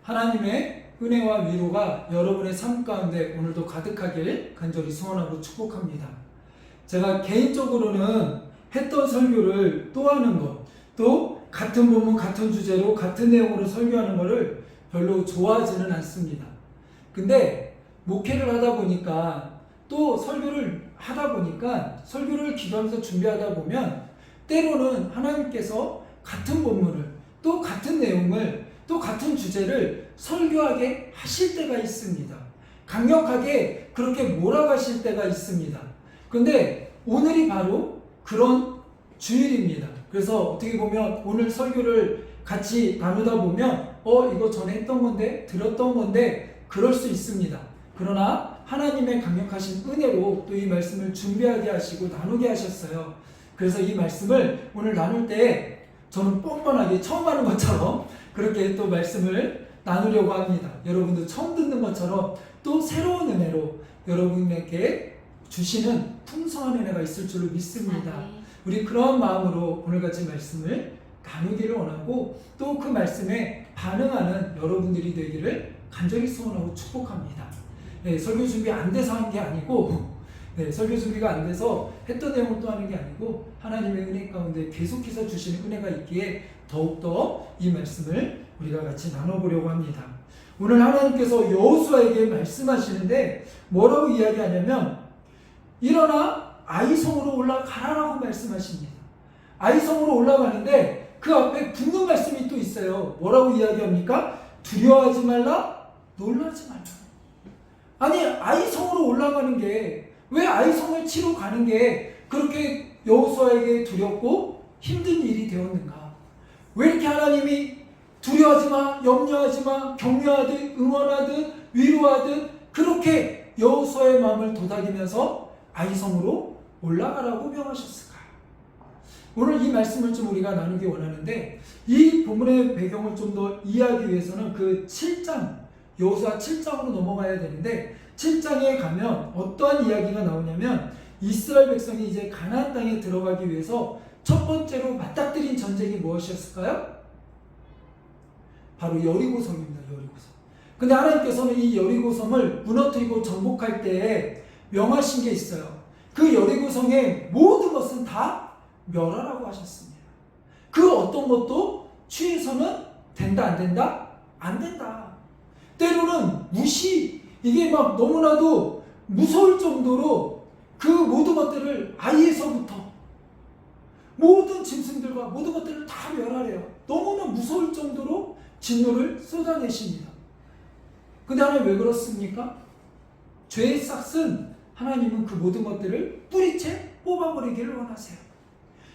하나님의 은혜와 위로가 여러분의 삶 가운데 오늘도 가득하길 간절히 소원하고 축복합니다. 제가 개인적으로는 했던 설교를 또 하는 것, 또 같은 본문 같은 주제로 같은 내용으로 설교하는 것을 별로 좋아하지는 않습니다. 근데 목회를 하다 보니까 또 설교를 하다 보니까 설교를 기도하면서 준비하다 보면 때로는 하나님께서 같은 본문을 또 같은 내용을 또 같은 주제를 설교하게 하실 때가 있습니다. 강력하게 그렇게 몰아가실 때가 있습니다. 근데 오늘이 바로 그런 주일입니다. 그래서 어떻게 보면 오늘 설교를 같이 나누다 보면 이거 전에 했던 건데 들었던 건데 그럴 수 있습니다. 그러나 하나님의 강력하신 은혜로 또 이 말씀을 준비하게 하시고 나누게 하셨어요. 그래서 이 말씀을 오늘 나눌 때 저는 뻔뻔하게 처음 하는 것처럼 그렇게 또 말씀을 나누려고 합니다. 여러분도 처음 듣는 것처럼 또 새로운 은혜로 여러분에게 주시는 풍성한 은혜가 있을 줄로 믿습니다. 우리 그런 마음으로 오늘같이 말씀을 나누기를 원하고 또 그 말씀에 반응하는 여러분들이 되기를 간절히 소원하고 축복합니다. 설교 준비 안 돼서 한 게 아니고 설교 준비가 안 돼서 했던 내용을 또 하는 게 아니고 하나님의 은혜 가운데 계속해서 주시는 은혜가 있기에 더욱더 이 말씀을 우리가 같이 나눠보려고 합니다. 오늘 하나님께서 여호수아에게 말씀하시는데 뭐라고 이야기하냐면 일어나 아이성으로 올라가라라고 말씀하십니다. 아이성으로 올라가는데 그 앞에 붙는 말씀이 또 있어요. 뭐라고 이야기합니까? 두려워하지 말라, 놀라지 말라. 아니 아이성으로 올라가는 게 왜 아이성을 치러 가는 게 그렇게 여호수아에게 두렵고 힘든 일이 되었는가? 왜 이렇게 하나님이 두려워하지 마, 염려하지 마, 격려하듯 응원하듯 위로하듯 그렇게 여호수아의 마음을 도닥이면서 아이성으로 올라가라고 명하셨을까요? 오늘 이 말씀을 좀 우리가 나누기 원하는데 이 본문의 배경을 좀 더 이해하기 위해서는 그 7장 여호수아 7장으로 넘어가야 되는데 7장에 가면 어떠한 이야기가 나오냐면 이스라엘 백성이 이제 가나안 땅에 들어가기 위해서 첫 번째로 맞닥뜨린 전쟁이 무엇이었을까요? 바로 여리고성입니다. 여리고성. 근데 하나님께서는 이 여리고성을 무너뜨리고 정복할 때에 명하신 게 있어요. 그 여리고성의 모든 것은 다 멸하라고 하셨습니다. 그 어떤 것도 취해서는 된다 안 된다? 안 된다. 때로는 이게 막 너무나도 무서울 정도로 그 모든 것들을 아이에서부터 모든 짐승들과 모든 것들을 다 멸하래요. 너무나 무서울 정도로 진노를 쏟아내십니다. 근데 하나님 왜 그렇습니까? 죄의 싹은 하나님은 그 모든 것들을 뿌리채 뽑아버리기를 원하세요.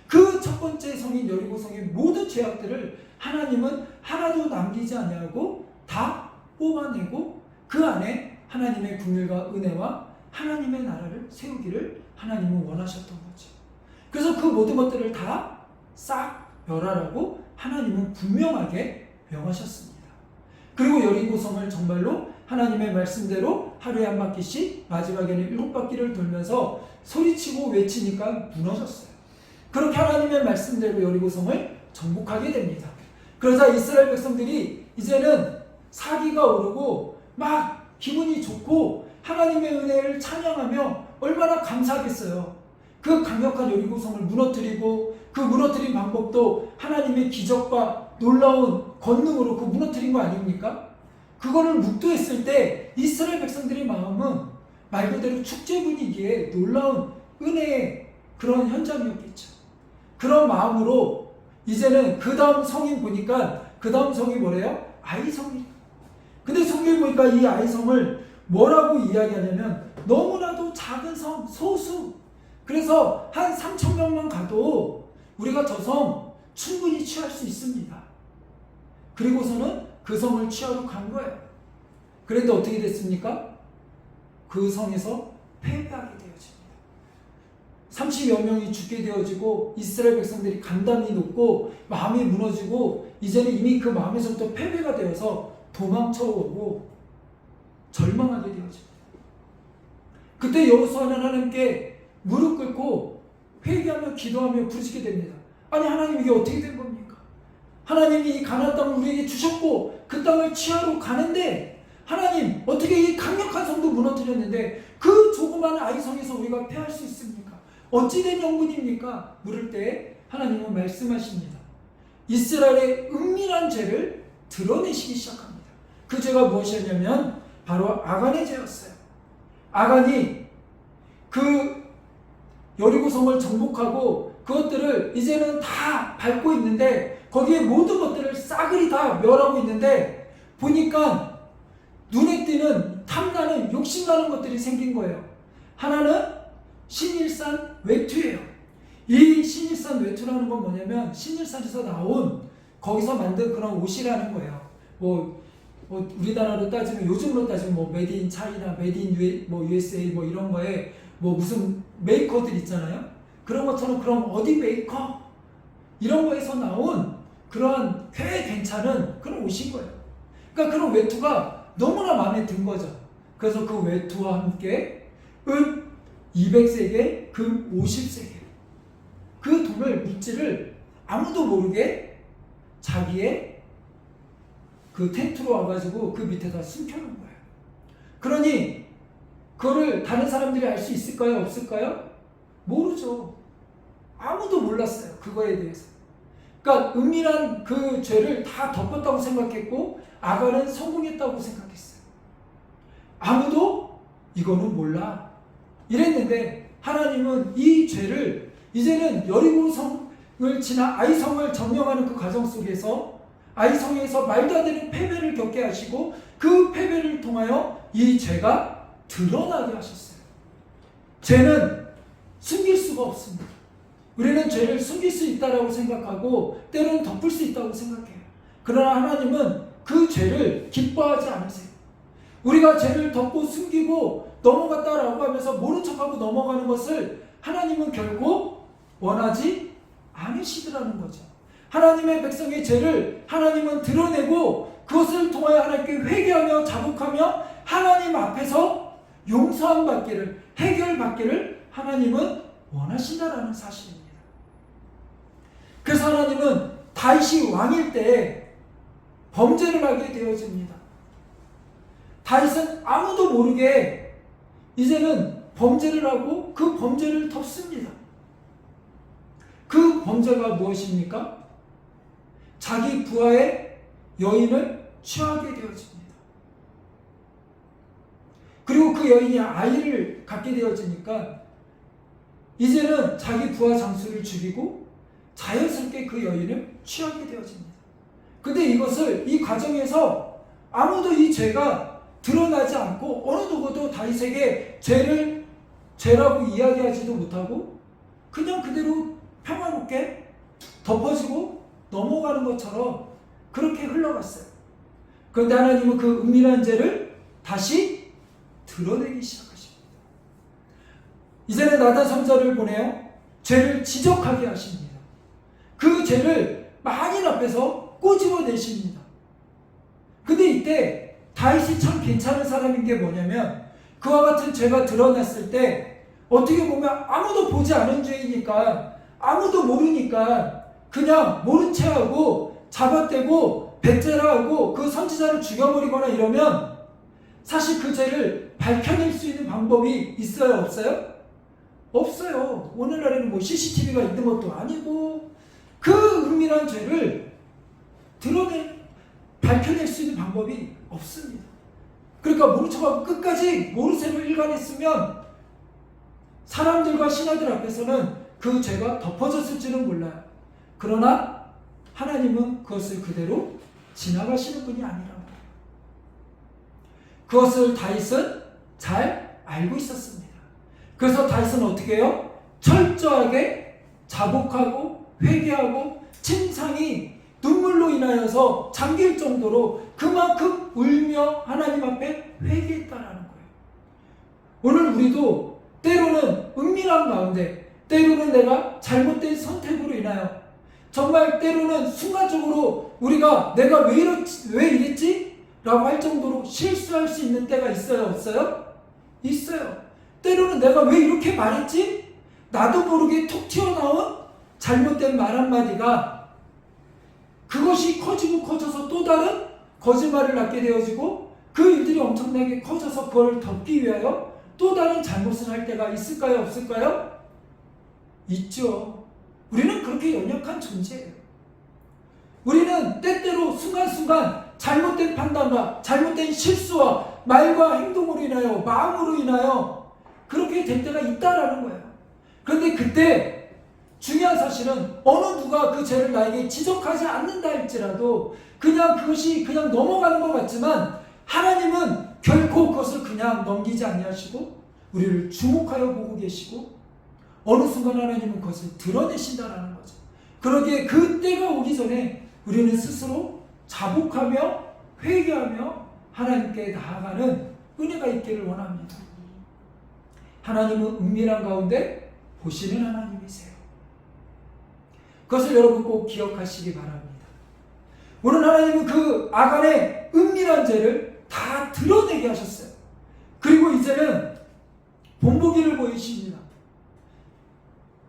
그 첫 번째 성인 여리고성의 모든 죄악들을 하나님은 하나도 남기지 아니하고 다 뽑아내고 그 안에 하나님의 긍휼과 은혜와 하나님의 나라를 세우기를 하나님은 원하셨던 거죠. 그래서 그 모든 것들을 다 싹 멸하라고 하나님은 분명하게 명하셨습니다. 그리고 여리고성을 정말로 하나님의 말씀대로 하루에 한 바퀴씩 마지막에는 7바퀴를 돌면서 소리치고 외치니까 무너졌어요. 그렇게 하나님의 말씀대로 여리고성을 정복하게 됩니다. 그러자 이스라엘 백성들이 이제는 사기가 오르고 막 기분이 좋고 하나님의 은혜를 찬양하며 얼마나 감사하겠어요. 그 강력한 여리고성을 무너뜨리고 그 무너뜨린 방법도 하나님의 기적과 놀라운 권능으로 그 무너뜨린 거 아닙니까? 그거를 묵도했을 때 이스라엘 백성들의 마음은 말 그대로 축제 분위기에 놀라운 은혜의 그런 현장이었겠죠. 그런 마음으로 이제는 그 다음 성인 보니까 그 다음 성이 뭐래요? 아이성이. 근데 성경에 보니까 이 아이성을 뭐라고 이야기하냐면 너무나도 작은 성, 소수. 그래서 한 3,000명만 가도 우리가 저 성 충분히 취할 수 있습니다. 그리고서는 그 성을 취하러 간 거예요. 그런데 어떻게 됐습니까? 그 성에서 패배하게 되어집니다. 30여 명이 죽게 되어지고 이스라엘 백성들이 간담이 높고 마음이 무너지고 이제는 이미 그 마음에서부터 패배가 되어서 도망쳐오고 절망하게 되어집니다. 그때 여호수아는 하나님께 무릎 꿇고 회개하며 기도하며 부르짖게 됩니다. 아니 하나님 이게 어떻게 된 겁니까? 하나님이 이 가나안 땅을 우리에게 주셨고 그 땅을 취하러 가는데 하나님 어떻게 이 강력한 성도 무너뜨렸는데 그 조그만 아이성에서 우리가 패할 수 있습니까? 어찌된 영문입니까? 물을 때 하나님은 말씀하십니다. 이스라엘의 은밀한 죄를 드러내시기 시작합니다. 그 죄가 무엇이었냐면 바로 아간의 죄였어요. 아간이 그 여리고성을 정복하고 그것들을 이제는 다 밟고 있는데 거기에 모든 것들을 싸그리 다 멸하고 있는데 보니까 눈에 띄는 탐나는 욕심나는 것들이 생긴 거예요. 하나는 신일산 외투예요. 이 신일산 외투라는 건 뭐냐면 신일산에서 나온 거기서 만든 그런 옷이라는 거예요. 뭐 우리나라로 따지면 요즘으로 따지면 뭐 메이드 인 차이나 메이드 인 USA 뭐 이런 거에 뭐 무슨 메이커들 있잖아요. 그런 것처럼 그럼 어디 메이커 이런 거에서 나온 그런 꽤 괜찮은 그런 옷인 거예요. 그러니까 그런 외투가 너무나 마음에 든 거죠. 그래서 그 외투와 함께 은 200세겔, 금 50세겔 그 돈을 물질을 아무도 모르게 자기의 그 텐트로 와가지고 그 밑에다 숨겨놓은 거예요. 그러니 그거를 다른 사람들이 알 수 있을까요? 없을까요? 모르죠. 아무도 몰랐어요. 그거에 대해서. 그러니까 은밀한 그 죄를 다 덮었다고 생각했고 아간은 성공했다고 생각했어요. 아무도 이거는 몰라 이랬는데 하나님은 이 죄를 이제는 여리고성을 지나 아이성을 점령하는 그 과정 속에서 아이성에서 말도 안 되는 패배를 겪게 하시고 그 패배를 통하여 이 죄가 드러나게 하셨어요. 죄는 숨길 수가 없습니다. 우리는 죄를 숨길 수 있다고 생각하고 때로는 덮을 수 있다고 생각해요. 그러나 하나님은 그 죄를 기뻐하지 않으세요. 우리가 죄를 덮고 숨기고 넘어갔다라고 하면서 모른 척하고 넘어가는 것을 하나님은 결코 원하지 않으시더라는 거죠. 하나님의 백성의 죄를 하나님은 드러내고 그것을 통하여 하나님께 회개하며 자복하며 하나님 앞에서 용서함 받기를 해결받기를 하나님은 원하신다라는 사실입니다. 그래서 하나님은 다윗이 왕일 때 범죄를 하게 되어집니다. 다윗은 아무도 모르게 이제는 범죄를 하고 그 범죄를 덮습니다. 그 범죄가 무엇입니까? 자기 부하의 여인을 취하게 되어집니다. 그리고 그 여인이 아이를 갖게 되어지니까 이제는 자기 부하 장수를 죽이고 자연스럽게 그 여인을 취하게 되어집니다. 근데 이것을 이 과정에서 아무도 이 죄가 드러나지 않고 어느 누구도 다윗에게 죄라고 이야기하지도 못하고 그냥 그대로 평화롭게 덮어지고 넘어가는 것처럼 그렇게 흘러갔어요. 그런데 하나님은 그 은밀한 죄를 다시 드러내기 시작하십니다. 이제는 나단 선지자를 보내어 죄를 지적하게 하십니다. 그 죄를 만인 앞에서 꼬집어내십니다. 근데 이때 다윗이 참 괜찮은 사람인 게 뭐냐면 그와 같은 죄가 드러났을 때 어떻게 보면 아무도 보지 않은 죄이니까 아무도 모르니까 그냥 모른 체하고 잡아떼고 배째라하고 그 선지자를 죽여버리거나 이러면 사실 그 죄를 밝혀낼 수 있는 방법이 있어요? 없어요? 없어요. 오늘날에는 뭐 CCTV가 있는 것도 아니고 그 은밀한 죄를 밝혀낼 수 있는 방법이 없습니다. 그러니까 모른 척하고 끝까지 모르쇠로 일관했으면 사람들과 신하들 앞에서는 그 죄가 덮어졌을지는 몰라요. 그러나 하나님은 그것을 그대로 지나가시는 분이 아니란 말이에요. 그것을 다윗은 잘 알고 있었습니다. 그래서 다윗은 어떻게 해요? 철저하게 자복하고 회개하고 침상이 눈물로 인하여서 잠길 정도로 그만큼 울며 하나님 앞에 회개했다라는 거예요. 오늘 우리도 때로는 은밀한 가운데 때로는 내가 잘못된 선택으로 인하여 정말 때로는 순간적으로 우리가 내가 왜 이랬지? 라고 할 정도로 실수할 수 있는 때가 있어요? 없어요? 있어요. 때로는 내가 왜 이렇게 말했지? 나도 모르게 툭 튀어나온 잘못된 말 한마디가 그 그것이 커지고 커져서 또 다른 거짓말을 낳게 되어지고 그 일들이 엄청나게 커져서 그걸 덮기 위하여 또 다른 잘못을 할 때가 있을까요? 없을까요? 있죠. 우리는 그렇게 연약한 존재예요. 우리는 때때로 순간순간 잘못된 판단과 잘못된 실수와 말과 행동으로 인하여 마음으로 인하여 그렇게 될 때가 있다라는 거예요. 그런데 그때 중요한 사실은 어느 누가 그 죄를 나에게 지적하지 않는다 할지라도 그냥 그것이 그냥 넘어가는 것 같지만 하나님은 결코 그것을 그냥 넘기지 아니하시고 우리를 주목하여 보고 계시고 어느 순간 하나님은 그것을 드러내신다라는 거죠. 그러기에 그 때가 오기 전에 우리는 스스로 자복하며 회개하며 하나님께 나아가는 은혜가 있기를 원합니다. 하나님은 은밀한 가운데 보시는 하나님이세요. 그것을 여러분 꼭 기억하시기 바랍니다. 오늘 하나님은 그 아간의 은밀한 죄를 다 드러내게 하셨어요. 그리고 이제는 본보기를 보이십니다.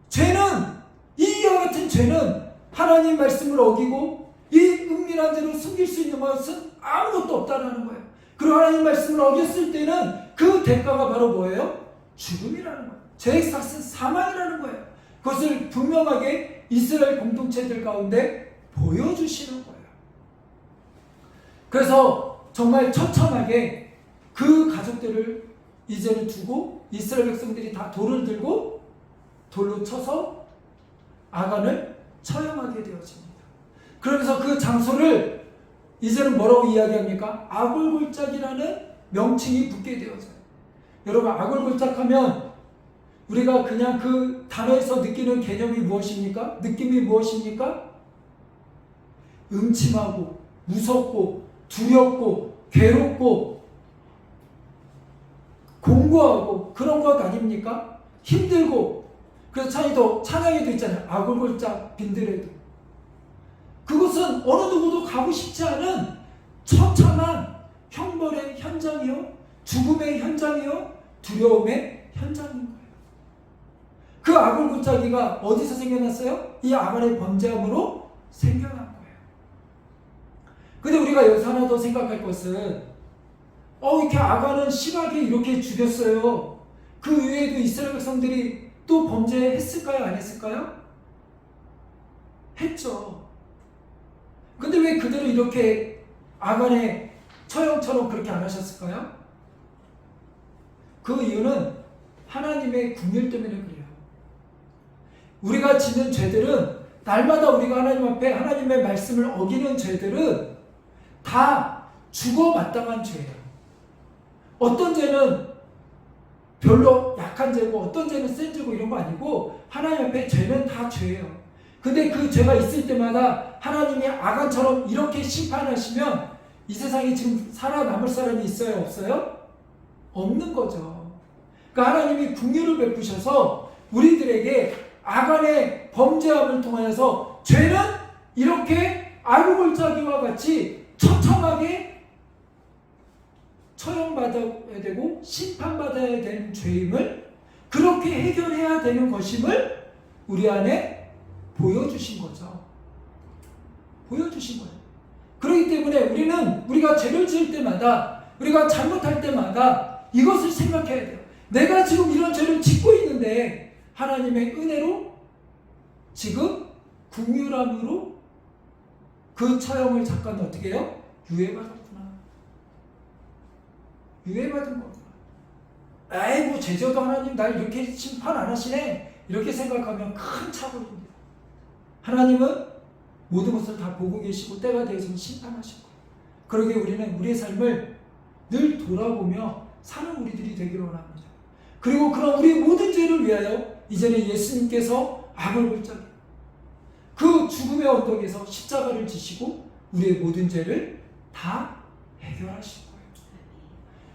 죄는, 이와 같은 죄는 하나님 말씀을 어기고 이 은밀한 죄를 숨길 수 있는 것은 아무것도 없다는 거예요. 그리고 하나님 말씀을 어겼을 때는 그 대가가 바로 뭐예요? 죽음이라는 거예요. 죄의 삭은 사망이라는 거예요. 그것을 분명하게 이스라엘 공동체들 가운데 보여주시는 거예요. 그래서 정말 처참하게 그 가족들을 이제는 두고 이스라엘 백성들이 다 돌을 들고 돌로 쳐서 아간을 처형하게 되어집니다. 그러면서 그 장소를 이제는 뭐라고 이야기합니까? 아골골짝이라는 명칭이 붙게 되어져요. 여러분, 아골골짝하면 우리가 그냥 그 단어에서 느끼는 개념이 무엇입니까? 느낌이 무엇입니까? 음침하고 무섭고 두렵고 괴롭고 공고하고 그런 것 아닙니까? 힘들고. 그래서 찬양에도 있잖아요. 아골골짝 빈들에도. 그것은 어느 누구도 가고 싶지 않은 처참한 형벌의 현장이요, 죽음의 현장이요, 두려움의 현장인 거예요. 그 아골골짜기가 어디서 생겨났어요? 이 아간의 범죄함으로 생겨난 거예요. 근데 우리가 여기서 하나 더 생각할 것은 이렇게 아간은 심하게 이렇게 죽였어요. 그 외에도 이스라엘 백성들이 또 범죄했을까요? 안 했을까요? 했죠. 근데 왜 그대로 이렇게 아간의 처형처럼 그렇게 안 하셨을까요? 그 이유는 하나님의 긍휼 때문에 그래요. 우리가 짓는 죄들은 날마다 우리가 하나님 앞에 하나님의 말씀을 어기는 죄들은 다 죽어 마땅한 죄예요. 어떤 죄는 별로 약한 죄고 어떤 죄는 센 죄고 이런 거 아니고 하나님 앞에 죄는 다 죄예요. 근데 그 죄가 있을 때마다 하나님이 아간처럼 이렇게 심판하시면 이 세상에 지금 살아남을 사람이 있어요? 없어요? 없는 거죠. 그러니까 하나님이 긍휼을 베푸셔서 우리들에게 아간의 범죄함을 통하여서 죄는 이렇게 아골골짜기와 같이 처참하게 처형받아야 되고 심판받아야 되는 죄임을 그렇게 해결해야 되는 것임을 우리 안에 보여주신 거죠. 보여주신 거예요. 그렇기 때문에 우리가 죄를 지을 때마다 우리가 잘못할 때마다 이것을 생각해야 돼요. 내가 지금 이런 죄를 짓고 있는데 하나님의 은혜로 지금 긍휼함으로 그 처형을 잠깐 어떻게 해요? 유예받았구나. 유예받은 거구나. 아이고 제자도 하나님 날 이렇게 심판 안 하시네 이렇게 생각하면 큰 착오입니다. 하나님은 모든 것을 다 보고 계시고 때가 되어지면 심판하실 거예요. 그러기에 우리는 우리의 삶을 늘 돌아보며 사는 우리들이 되기를 원합니다. 그리고 그런 우리의 모든 죄를 위하여 이제는 예수님께서 아골골짜기 그 죽음의 언덕에서 십자가를 지시고 우리의 모든 죄를 다 해결하실 거예요.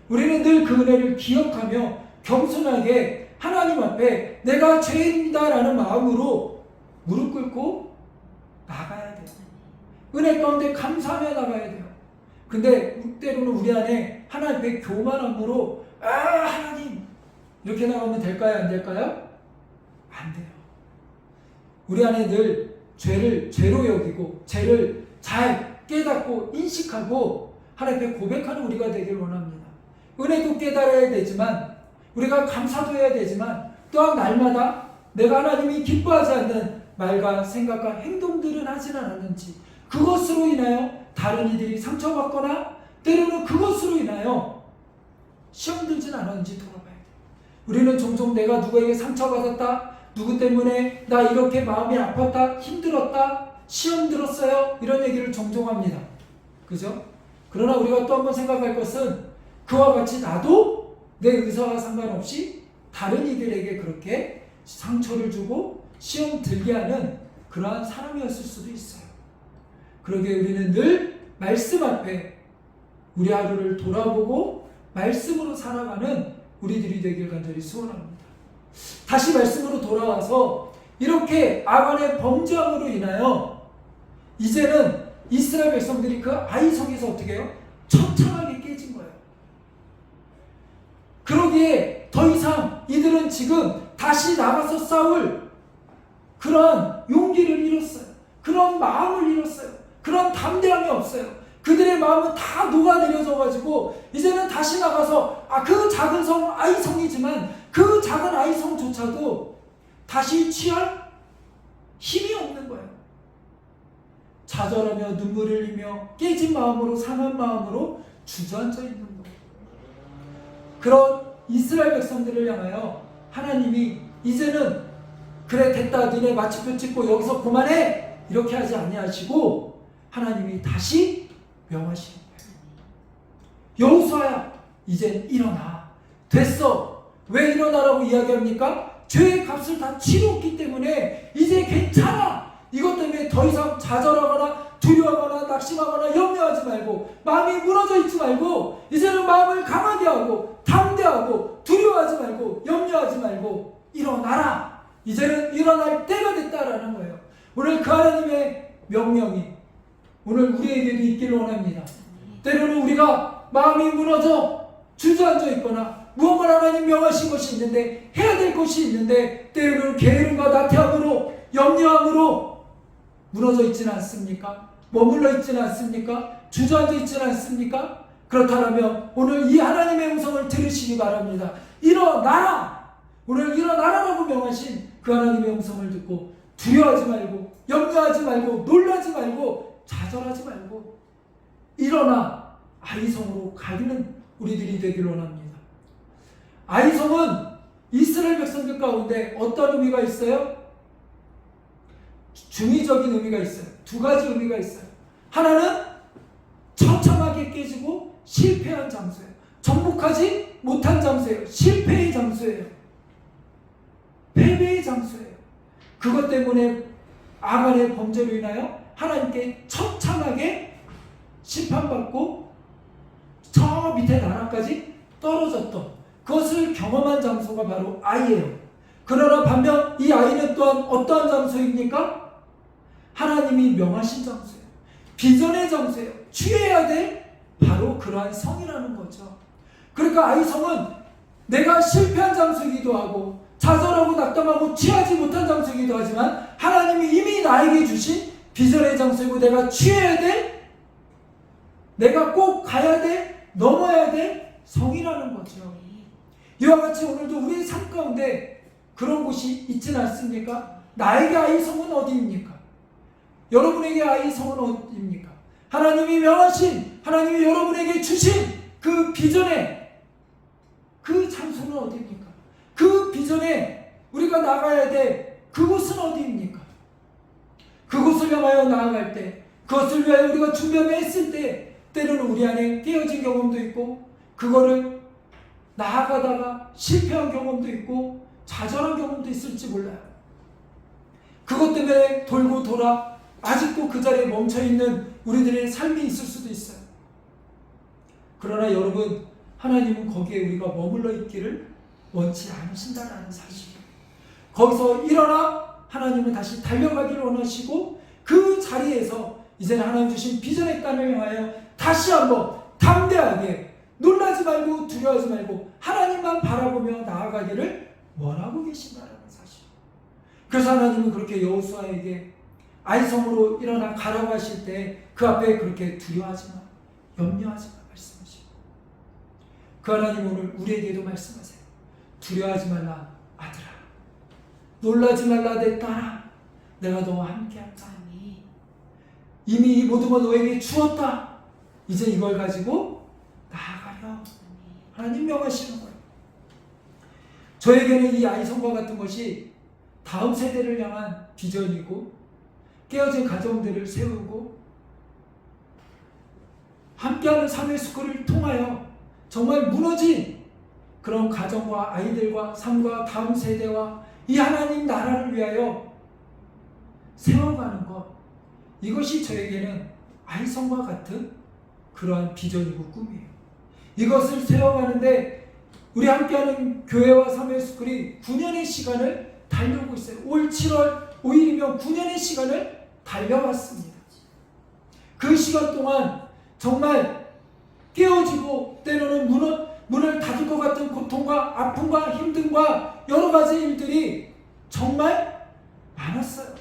우리는 늘 그 은혜를 기억하며 겸손하게 하나님 앞에 내가 죄인이다라는 마음으로 무릎 꿇고 나가야 돼요. 은혜 가운데 감사하며 나가야 돼요. 근데 때로는 우리 안에 하나님 앞에 교만함으로 하나님 이렇게 나가면 될까요? 안 될까요? 안 돼요. 우리 안에 늘 죄를 죄로 여기고 죄를 잘 깨닫고 인식하고 하나님 앞에 고백하는 우리가 되길 원합니다. 은혜도 깨달아야 되지만 우리가 감사도 해야 되지만 또한 날마다 내가 하나님이 기뻐하지 않는 말과 생각과 행동들은 하진 않았는지 그것으로 인하여 다른 이들이 상처받거나 때로는 그것으로 인하여 시험 들진 않았는지 돌아봐야 돼요. 우리는 종종 내가 누구에게 상처받았다, 누구 때문에 나 이렇게 마음이 아팠다, 힘들었다, 시험 들었어요, 이런 얘기를 종종 합니다. 그죠? 그러나 우리가 또 한 번 생각할 것은 그와 같이 나도 내 의사와 상관없이 다른 이들에게 그렇게 상처를 주고 시험 들게 하는 그러한 사람이었을 수도 있어요. 그러기에 우리는 늘 말씀 앞에 우리 하루를 돌아보고 말씀으로 살아가는 우리들이 되길 간절히 소원합니다. 다시 말씀으로 돌아와서 이렇게 아간의 범죄함으로 인하여 이제는 이스라엘 백성들이 그 아이성에서 어떻게 해요? 처참하게 깨진 거예요. 그러기에 더 이상 이들은 지금 다시 나가서 싸울 그런 용기를 잃었어요. 그런 마음을 잃었어요. 그런 담대함이 없어요. 그들의 마음은 다 녹아내려져 가지고 이제는 다시 나가서 그 작은 성 아이성이지만 그 작은 아이성조차도 다시 취할 힘이 없는 거예요. 좌절하며 눈물을 흘리며 깨진 마음으로 상한 마음으로 주저앉아 있는 거예요. 그런 이스라엘 백성들을 향하여 하나님이 이제는 그래 됐다 너네 마침표 찍고 여기서 그만해 이렇게 하지 아니하시고 하나님이 다시 명하시는 거예요. 여호수아야 이젠 일어나. 됐어. 왜 일어나라고 이야기합니까? 죄의 값을 다 치렀기 때문에 이제 괜찮아. 이것 때문에 더 이상 좌절하거나 두려워하거나 낙심하거나 염려하지 말고 마음이 무너져 있지 말고 이제는 마음을 강하게 하고 담대하고 두려워하지 말고 염려하지 말고 일어나라. 이제는 일어날 때가 됐다라는 거예요. 오늘 그 하나님의 명령이 오늘 우리에게도 있기를 원합니다. 때로는 우리가 마음이 무너져 주저앉아 있거나 무언가 하나님 명하신 것이 있는데 해야 될 것이 있는데 때로는 게으름과 나태함으로 염려함으로 무너져 있지는 않습니까? 머물러 있지는 않습니까? 주저앉아 있지는 않습니까? 그렇다면 오늘 이 하나님의 음성을 들으시기 바랍니다. 일어나라! 오늘 일어나라라고 명하신 그 하나님의 음성을 듣고 두려워하지 말고 염려하지 말고 놀라지 말고 좌절하지 말고 일어나 아이성으로 가기는 우리들이 되기를 원합니다. 아이성은 이스라엘 백성들 가운데 어떤 의미가 있어요? 중의적인 의미가 있어요. 두 가지 의미가 있어요. 하나는 처참하게 깨지고 실패한 장소예요. 정복하지 못한 장소예요. 실패의 장소예요. 패배의 장소예요. 그것 때문에 아간의 범죄로 인하여 하나님께 처참하게 심판받고 저 밑에 나라까지 떨어졌던 그것을 경험한 장소가 바로 아이예요. 그러나 반면 이 아이는 또한 어떠한 장소입니까? 하나님이 명하신 장소예요. 비전의 장소예요. 취해야 될 바로 그러한 성이라는 거죠. 그러니까 아이성은 내가 실패한 장소이기도 하고 좌절하고 낙담하고 취하지 못한 장소이기도 하지만 하나님이 이미 나에게 주신 비전의 장소이고 내가 취해야 될, 내가 꼭 가야 될, 넘어야 될 성이라는 거죠. 이와 같이 오늘도 우리의 삶 가운데 그런 곳이 있지는 않습니까? 나에게 아이성은 어디입니까? 여러분에게 아이성은 어디입니까? 하나님이 명하신, 하나님이 여러분에게 주신 그 비전의 그 장소는 어디입니까? 그 비전에 우리가 나가야 될 그곳은 어디입니까? 그곳을 향하여 나아갈 때, 그것을 위하여 우리가 준비하며 했을 때 때로는 우리 안에 깨어진 경험도 있고 그거를 나아가다가 실패한 경험도 있고 좌절한 경험도 있을지 몰라요. 그것 때문에 돌고 돌아 아직도 그 자리에 멈춰있는 우리들의 삶이 있을 수도 있어요. 그러나 여러분, 하나님은 거기에 우리가 머물러 있기를 원치 않으신다는 사실. 거기서 일어나 하나님은 다시 달려가기를 원하시고 그 자리에서 이제는 하나님 주신 비전의 땅을 향하여 다시 한번 담대하게 놀라지 말고 두려워하지 말고 하나님만 바라보며 나아가기를 원하고 계신다는 사실. 그래서 하나님은 그렇게 여호수아에게 아이성으로 일어나 가라고 하실 때 그 앞에 그렇게 두려워하지 마, 염려하지 마 말씀하시고, 그 하나님 오늘 우리에게도 말씀하세요. 두려워하지 말라 아들아, 놀라지 말라 내 딸아, 내가 너와 함께한다. 이미 이 모든 것 너에게 주었다. 이제 이걸 가지고 나아가려. 하나님 명하시는 거예요. 저에게는 이 아이성과 같은 것이 다음 세대를 향한 비전이고, 깨어진 가정들을 세우고 함께하는 삶의 스쿨을 통하여 정말 무너진 그런 가정과 아이들과 삶과 다음 세대와 이 하나님 나라를 위하여 세워가는 것, 이것이 저에게는 아이성과 같은 그러한 비전이고 꿈이에요. 이것을 세워가는데 우리 함께하는 교회와 삶의 스쿨이 9년의 시간을 달려오고 있어요. 올 7월 5일이면 9년의 시간을 달려왔습니다. 그 시간 동안 정말 깨어지고 때로는 문을 닫을 것 같은 고통과 아픔과 힘듦과 여러 가지 일들이 정말 많았어요.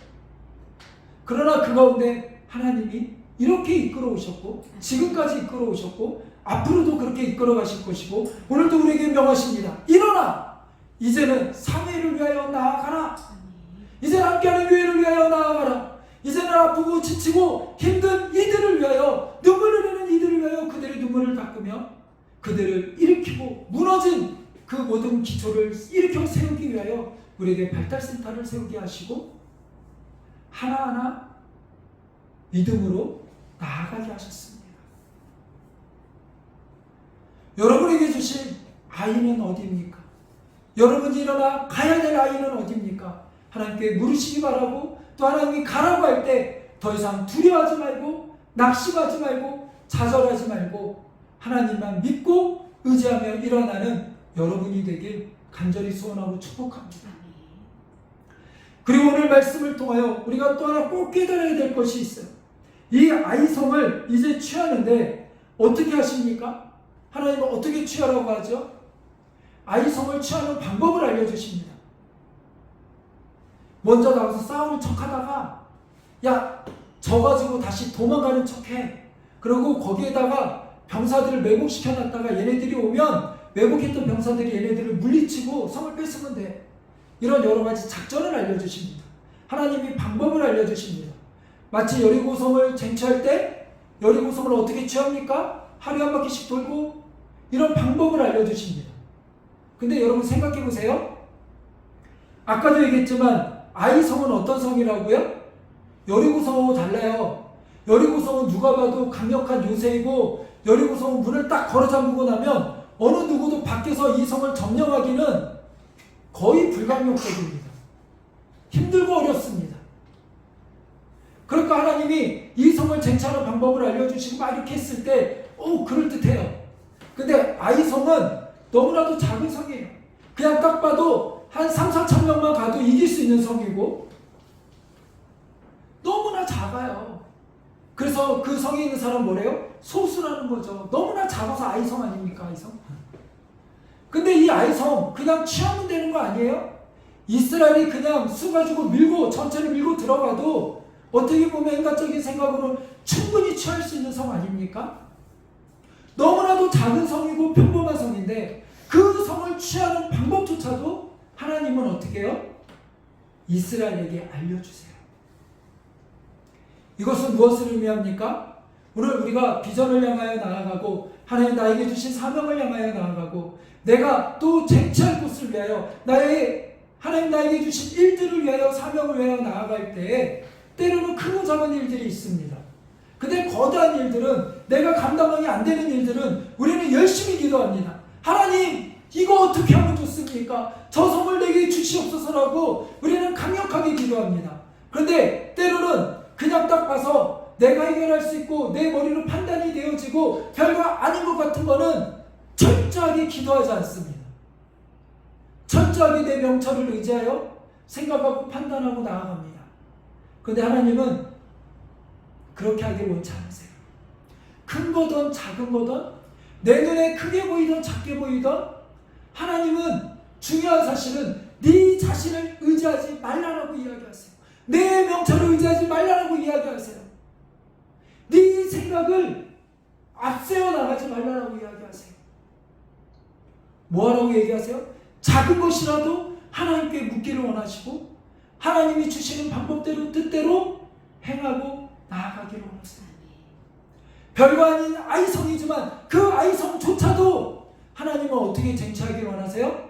그러나 그 가운데 하나님이 이렇게 이끌어 오셨고, 지금까지 이끌어 오셨고, 앞으로도 그렇게 이끌어 가실 것이고, 오늘도 우리에게 명하십니다. 일어나! 이제는 사회를 위하여 나아가라. 이제는 함께하는 교회를 위하여 나아가라. 이제는 아프고 지치고 힘든 이들을 위하여, 눈물 흘리는 이들을 위하여 그들의 눈물을 닦으며 그들을 일으키고 무너진 그 모든 기초를 일으켜 세우기 위하여 우리에게 발달센터를 세우게 하시고 하나하나 믿음으로 나아가게 하셨습니다. 여러분에게 주신 아이는 어디입니까? 여러분이 일어나 가야 될 아이는 어디입니까? 하나님께 물으시기 바라고, 또 하나님이 가라고 할 때 더 이상 두려워하지 말고 낙심하지 말고 좌절하지 말고 하나님만 믿고 의지하며 일어나는 여러분이 되길 간절히 소원하고 축복합니다. 그리고 오늘 말씀을 통하여 우리가 또 하나 꼭 깨달아야 될 것이 있어요. 이 아이성을 이제 취하는데 어떻게 하십니까? 하나님은 어떻게 취하라고 하죠? 아이성을 취하는 방법을 알려주십니다. 먼저 나가서 싸우는 척하다가 야, 져가지고 다시 도망가는 척해. 그리고 거기에다가 병사들을 매복시켜놨다가 얘네들이 오면 매복했던 병사들이 얘네들을 물리치고 성을 뺏으면 돼. 이런 여러 가지 작전을 알려주십니다. 하나님이 방법을 알려주십니다. 마치 여리고성을 쟁취할 때 여리고성을 어떻게 취합니까? 하루에 한 바퀴씩 돌고, 이런 방법을 알려주십니다. 근데 여러분 생각해 보세요. 아까도 얘기했지만 아이성은 어떤 성이라고요? 여리고성하고 달라요. 여리고성은 누가 봐도 강력한 요새이고, 여리고성은 문을 딱 걸어 잠그고 나면 어느 누구도 밖에서 이 성을 점령하기는 거의 불가능적입니다. 힘들고 어렵습니다. 그러니까 하나님이 이 성을 쟁취하는 방법을 알려주시고 막 이렇게 했을 때 그럴듯해요. 근데 아이성은 너무나도 작은 성이에요. 그냥 딱 봐도 한 3,4천 명만 가도 이길 수 있는 성이고 너무나 작아요. 그래서 그 성에 있는 사람 뭐래요? 소수라는 거죠. 너무나 작아서 아이성 아닙니까? 아이성. 근데 이 아이성 그냥 취하면 되는 거 아니에요? 이스라엘이 그냥 수 가지고 밀고 전체를 밀고 들어가도 어떻게 보면 인간적인 생각으로 충분히 취할 수 있는 성 아닙니까? 너무나도 작은 성이고 평범한 성인데 그 성을 취하는 방법조차도 하나님은 어떻게 해요? 이스라엘에게 알려주세요. 이것은 무엇을 의미합니까? 오늘 우리가 비전을 향하여 나아가고 하나님 나에게 주신 사명을 향하여 나아가고 내가 또 쟁취할 곳을 위하여 하나님 나에게 주신 일들을 위하여 사명을 위하여 나아갈 때 때로는 크고 작은 일들이 있습니다. 근데 거대한 일들은, 내가 감당하기 안 되는 일들은 우리는 열심히 기도합니다. 하나님 이거 어떻게 하면 좋습니까? 저 성을 내게 주시옵소서라고 우리는 강력하게 기도합니다. 그런데 때로는 그냥 딱 봐서 내가 해결할 수 있고 내 머리로 판단이 되어지고 별거 아닌 것 같은 거는 철저하게 기도하지 않습니다. 철저하게 내 명철을 의지하여 생각하고 판단하고 나아갑니다. 그런데 하나님은 그렇게 하길 원치 않으세요. 큰 거든 작은 거든 내 눈에 크게 보이든 작게 보이든 하나님은 중요한 사실은 네 자신을 의지하지 말라라고 이야기하세요. 내 명철을 의지하지 말라라고 이야기하세요. 네 생각을 앞세워 나가지 말라라고 이야기하세요. 뭐하라고 얘기하세요? 작은 것이라도 하나님께 묻기를 원하시고 하나님이 주시는 방법대로 뜻대로 행하고 나아가기를 원하세요. 별거 아닌 아이성이지만 그 아이성조차도 하나님은 어떻게 쟁취하기를 원하세요?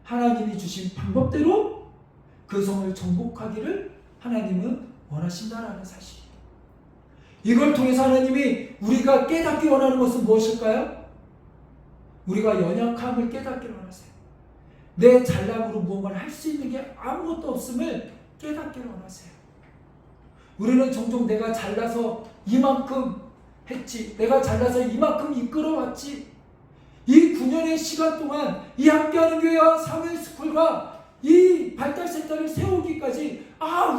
하나님이 주신 방법대로 그 성을 정복하기를 하나님은 원하신다라는 사실이에요. 이걸 통해서 하나님이 우리가 깨닫기 원하는 것은 무엇일까요? 우리가 연약함을 깨닫기를 원하세요. 내 잘남으로 무언가를 할 수 있는 게 아무것도 없음을 깨닫기를 원하세요. 우리는 종종 내가 잘나서 이만큼 했지, 내가 잘나서 이만큼 이끌어왔지, 이 9년의 시간 동안 이 함께하는 교회와 사회스쿨과 이 발달센터를 세우기까지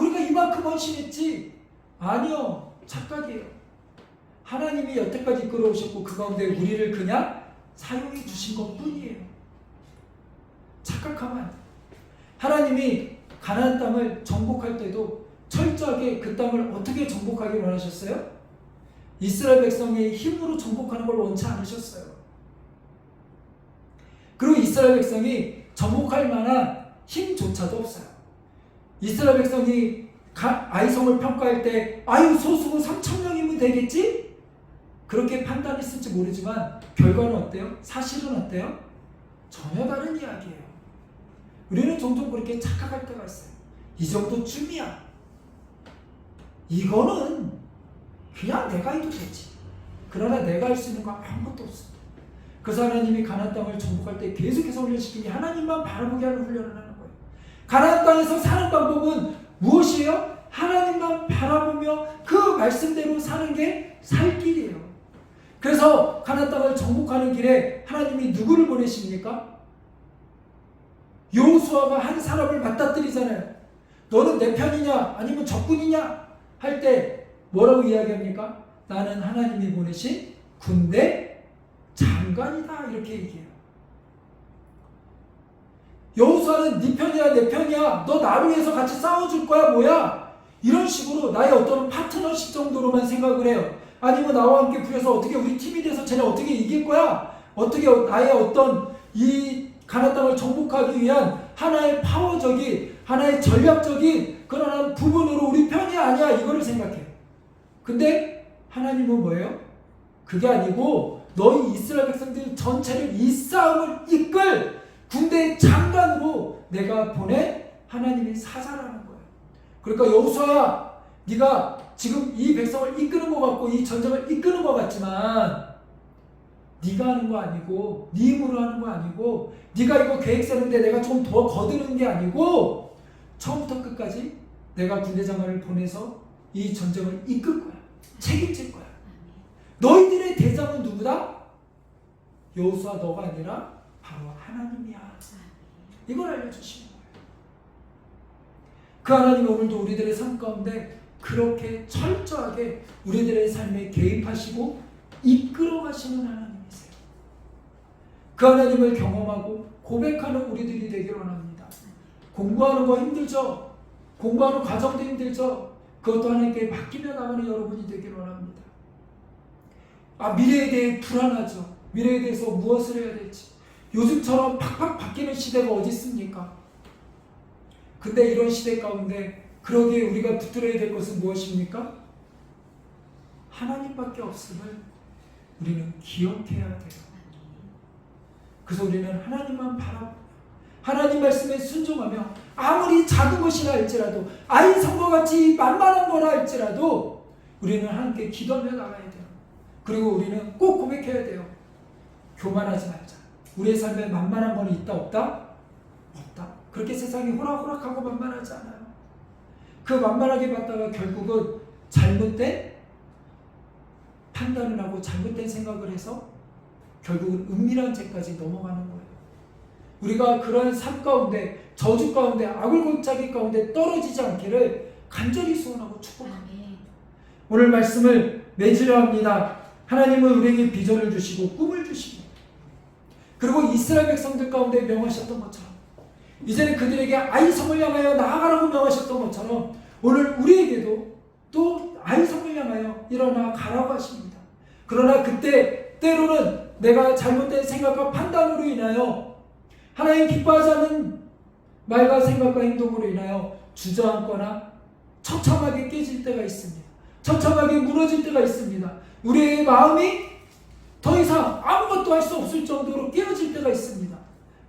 우리가 이만큼 헌신했지. 아니요, 착각이에요. 하나님이 여태까지 이끌어오셨고 그 가운데 우리를 그냥 사용해 주신 것 뿐이에요. 착각하면 안 돼요. 하나님이 가나안 땅을 정복할 때도 철저하게 그 땅을 어떻게 정복하기를 원하셨어요? 이스라엘 백성의 힘으로 정복하는 걸 원치 않으셨어요. 그리고 이스라엘 백성이 정복할 만한 힘조차도 없어요. 이스라엘 백성이 아이성을 평가할 때 소수고 3,000명이면 되겠지? 그렇게 판단했을지 모르지만 결과는 어때요? 사실은 어때요? 전혀 다른 이야기예요. 우리는 종종 그렇게 착각할 때가 있어요. 이 정도쯤이야. 이거는 그냥 내가 해도 되지. 그러나 내가 할 수 있는 건 아무것도 없습니다. 그래서 하나님이 가나안 땅을 정복할 때 계속해서 훈련시키니 하나님만 바라보게 하는 훈련을 하는 거예요. 가나안 땅에서 사는 방법은 무엇이에요? 하나님만 바라보며 그 말씀대로 사는 게 살 길이에요. 그래서 가나안 땅을 정복하는 길에 하나님이 누구를 보내십니까? 여호수아가 한 사람을 맞닥뜨리잖아요. 너는 내 편이냐 아니면 적군이냐 할 때 뭐라고 이야기합니까? 나는 하나님이 보내신 군대 장관이다 이렇게 얘기해요. 여호수아는 네 편이야 내 편이야 너 나를 위해서 같이 싸워줄 거야 뭐야 이런 식으로 나의 어떤 파트너십 정도로만 생각을 해요. 아니면 나와 함께 부여서 어떻게 우리 팀이 돼서 쟤네 어떻게 이길 거야? 어떻게 나의 어떤 이 가나안 땅을 정복하기 위한 하나의 파워적인 하나의 전략적인 그런 부분으로 우리 편이 아니야 이거를 생각해요. 근데 하나님은 뭐예요? 그게 아니고 너희 이스라엘 백성들 전체를 이 싸움을 이끌 군대의 장관으로 내가 보낸 하나님의 사자라는 거예요. 그러니까 여호수아야 네가 지금 이 백성을 이끄는 것 같고 이 전쟁을 이끄는 것 같지만 네가 하는 거 아니고 네 힘으로 하는 거 아니고 네가 이거 계획 세우는데 내가 좀 더 거드는 게 아니고 처음부터 끝까지 내가 군대 장관을 보내서 이 전쟁을 이끌 거야. 책임질 거야. 너희들의 대장은 누구다? 여호수아 너가 아니라 바로 하나님이야. 이걸 알려주시는 거예요. 그 하나님이 오늘도 우리들의 삶 가운데 그렇게 철저하게 우리들의 삶에 개입하시고 이끌어 가시는 하나님이세요. 그 하나님을 경험하고 고백하는 우리들이 되길 원합니다. 공부하는 거 힘들죠? 공부하는 과정도 힘들죠? 그것도 하나님께 맡기며 나가는 여러분이 되길 원합니다. 미래에 대해 불안하죠? 미래에 대해서 무엇을 해야 될지. 요즘처럼 팍팍 바뀌는 시대가 어디 있습니까? 근데 이런 시대 가운데 그러기에 우리가 붙들어야 될 것은 무엇입니까? 하나님밖에 없음을 우리는 기억해야 돼요. 그래서 우리는 하나님만 바라보고 하나님 말씀에 순종하며 아무리 작은 것이라 할지라도 아이성과 같이 만만한 거라 할지라도 우리는 하나님께 기도하며 나가야 돼요. 그리고 우리는 꼭 고백해야 돼요. 교만하지 말자. 우리의 삶에 만만한 건 있다 없다? 없다. 그렇게 세상이 호락호락하고 만만하지 않아요. 그 만만하게 봤다가 결국은 잘못된 판단을 하고 잘못된 생각을 해서 결국은 은밀한 죄까지 넘어가는 거예요. 우리가 그런 삶 가운데 저주 가운데 악을 골짜기 가운데 떨어지지 않기를 간절히 소원하고 축복합니다. 오늘 말씀을 맺으려 합니다. 하나님은 우리에게 비전을 주시고 꿈을 주시고 그리고 이스라엘 백성들 가운데 명하셨던 것처럼 이제는 그들에게 아이성을 향하여 나아가라고 명하셨던 것처럼 오늘 우리에게도 또 아이성을 향하여 일어나 가라고 하십니다. 그러나 그때 때로는 내가 잘못된 생각과 판단으로 인하여 하나님 기뻐하지 않는 말과 생각과 행동으로 인하여 주저앉거나 처참하게 깨질 때가 있습니다. 처참하게 무너질 때가 있습니다. 우리의 마음이 더 이상 아무것도 할 수 없을 정도로 깨어질 때가 있습니다.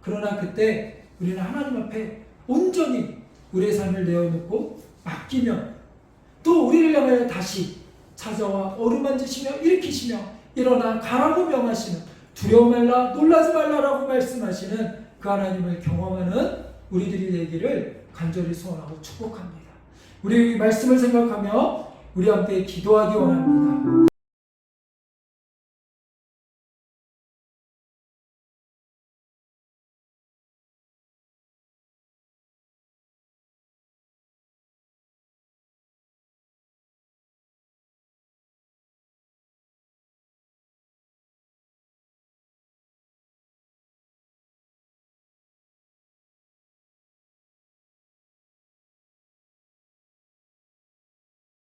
그러나 그때 우리는 하나님 앞에 온전히 우리의 삶을 내어놓고 맡기면 또 우리를 향하여 다시 찾아와 어루만지시며 일으키시며 일어나 가라고 명하시는, 두려워 말라 놀라지 말라라고 말씀하시는 그 하나님을 경험하는 우리들이 되기를 간절히 소원하고 축복합니다. 우리 말씀을 생각하며 우리 함께 기도하기 원합니다.